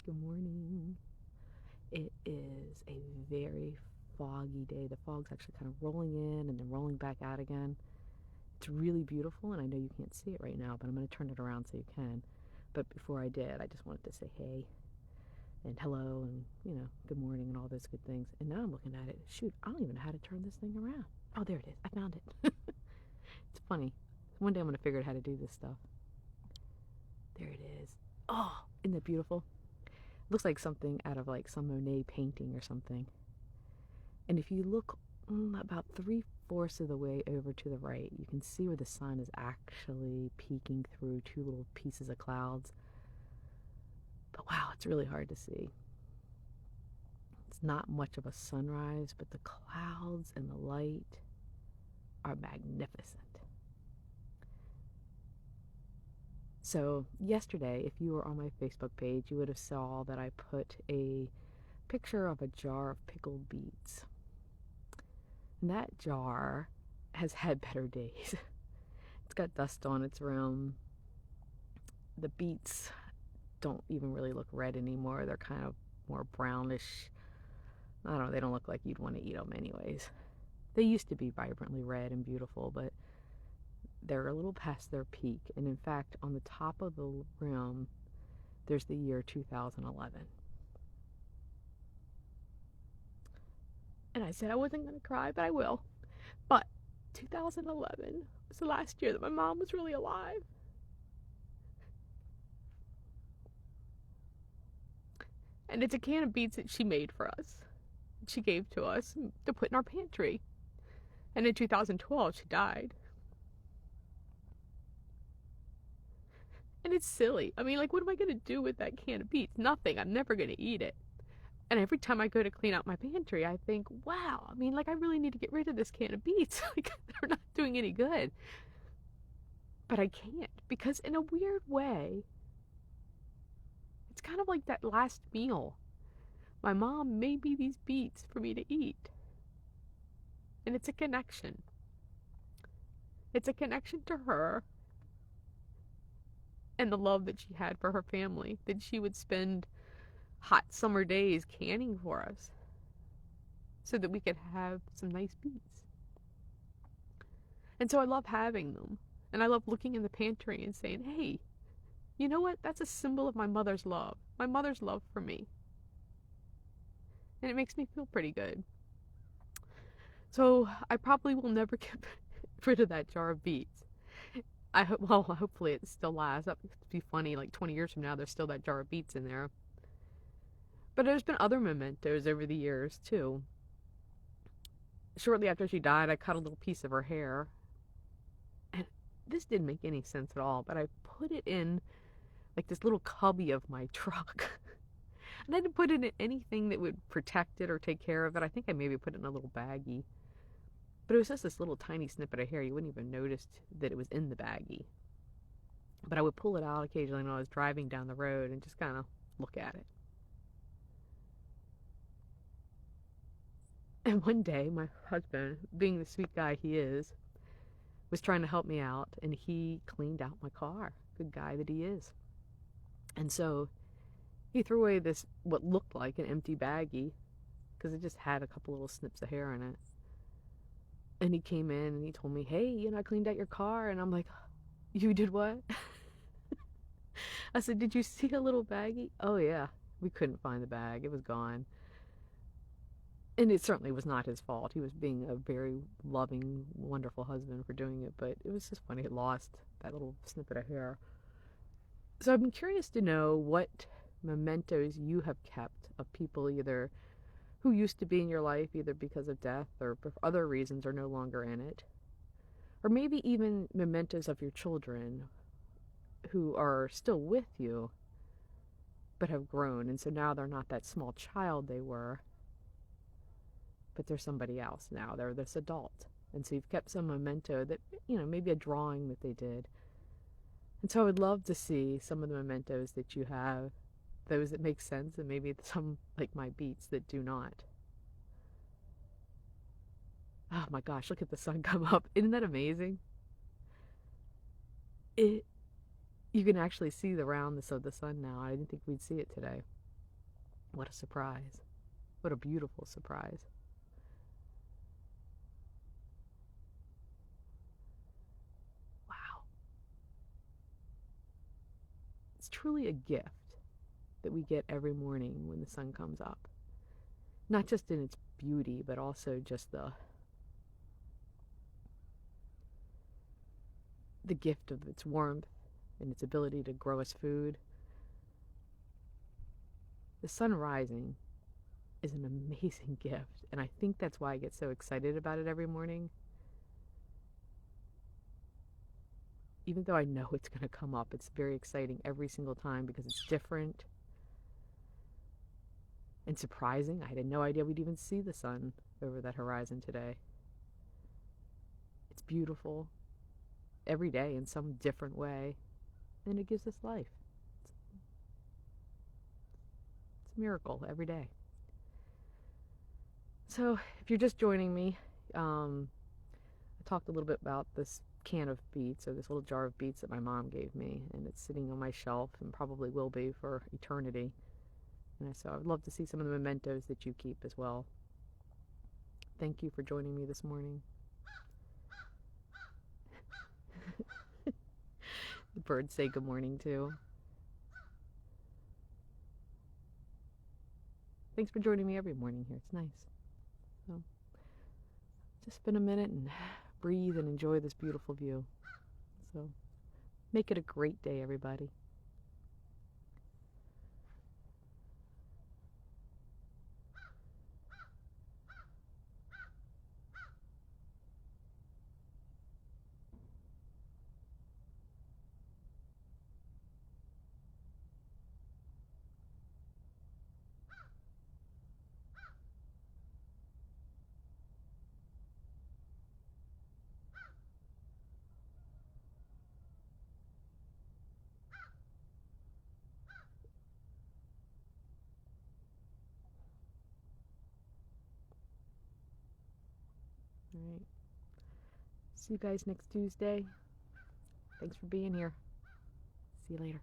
Good morning. It is a very foggy day. The fog's actually kind of rolling in and then rolling back out again. It's really beautiful, and I know you can't see it right now, but I'm going to turn it around so you can. But before I did, I just wanted to say hey and hello and, good morning and all those good things. And now I'm looking at it. Shoot, I don't even know how to turn this thing around. Oh, there it is. I found it. It's funny. One day I'm going to figure out how to do this stuff. There it is. Oh, isn't that beautiful? Looks like something out of like some Monet painting or something. And if you look about 3/4 of the way over to the right, you can see where the sun is actually peeking through two little pieces of clouds. But wow, it's really hard to see. It's not much of a sunrise, but the clouds and the light are magnificent. So yesterday, if you were on my Facebook page, you would have saw that I put a picture of a jar of pickled beets. And that jar has had better days. It's got dust on its rim. The beets don't even really look red anymore. They're kind of more brownish. I don't know, they don't look like you'd want to eat them anyways. They used to be vibrantly red and beautiful, but they're a little past their peak. And in fact, on the top of the rim, there's the year 2011. And I said I wasn't going to cry, but I will. But 2011 was the last year that my mom was really alive. And it's a can of beets that she made for us. She gave to us to put in our pantry. And in 2012, she died. And it's silly. I mean, like, what am I going to do with that can of beets? Nothing. I'm never going to eat it. And every time I go to clean out my pantry, I think, wow, I mean, like, I really need to get rid of this can of beets. Like, they're not doing any good. But I can't, because in a weird way, it's kind of like that last meal. My mom made me these beets for me to eat. And it's a connection. It's a connection to her and the love that she had for her family, that she would spend hot summer days canning for us so that we could have some nice beets. And so I love having them. And I love looking in the pantry and saying, hey, you know what? That's a symbol of my mother's love for me. And it makes me feel pretty good. So I probably will never get rid of that jar of beets. Hopefully it still lasts. That would be funny. Like 20 years from now, there's still that jar of beets in there. But there's been other mementos over the years, too. Shortly after she died, I cut a little piece of her hair. And this didn't make any sense at all, but I put it in like this little cubby of my truck. And I didn't put it in anything that would protect it or take care of it. I think I maybe put it in a little baggie. But it was just this little tiny snippet of hair. You wouldn't even notice that it was in the baggie. But I would pull it out occasionally when I was driving down the road and just kind of look at it. And one day, my husband, being the sweet guy he is, was trying to help me out, and he cleaned out my car. Good guy that he is. And so he threw away this, what looked like an empty baggie, because it just had a couple little snips of hair in it. And he came in and he told me, hey, I cleaned out your car. And I'm like, you did what? I said, did you see a little baggie? Oh, yeah. We couldn't find the bag. It was gone. And it certainly was not his fault. He was being a very loving, wonderful husband for doing it. But it was just funny. It lost that little snippet of hair. So I've been curious to know what mementos you have kept of people either who used to be in your life, either because of death or for other reasons are no longer in it. Or maybe even mementos of your children who are still with you but have grown. And so now they're not that small child they were, but they're somebody else now. They're this adult. And so you've kept some memento that, maybe a drawing that they did. And so I would love to see some of the mementos that you have, those that make sense, and maybe some, like my beets, that do not. Oh my gosh, look at the sun come up. Isn't that amazing? You can actually see the roundness of the sun now. I didn't think we'd see it today. What a surprise. What a beautiful surprise. Wow. It's truly a gift that we get every morning when the sun comes up. Not just in its beauty, but also just the gift of its warmth and its ability to grow us food. The sun rising is an amazing gift, and I think that's why I get so excited about it every morning. Even though I know it's going to come up, it's very exciting every single time because it's different and surprising. I had no idea we'd even see the sun over that horizon today. It's beautiful every day in some different way, and it gives us life. It's a miracle every day. So if you're just joining me, I talked a little bit about this can of beets, or this little jar of beets that my mom gave me, and it's sitting on my shelf and probably will be for eternity. And so I would love to see some of the mementos that you keep as well. Thank you for joining me this morning. The birds say good morning too. Thanks for joining me every morning here. It's nice. So just spend a minute and breathe and enjoy this beautiful view. So make it a great day, everybody. All right. See you guys next Tuesday. Thanks for being here. See you later.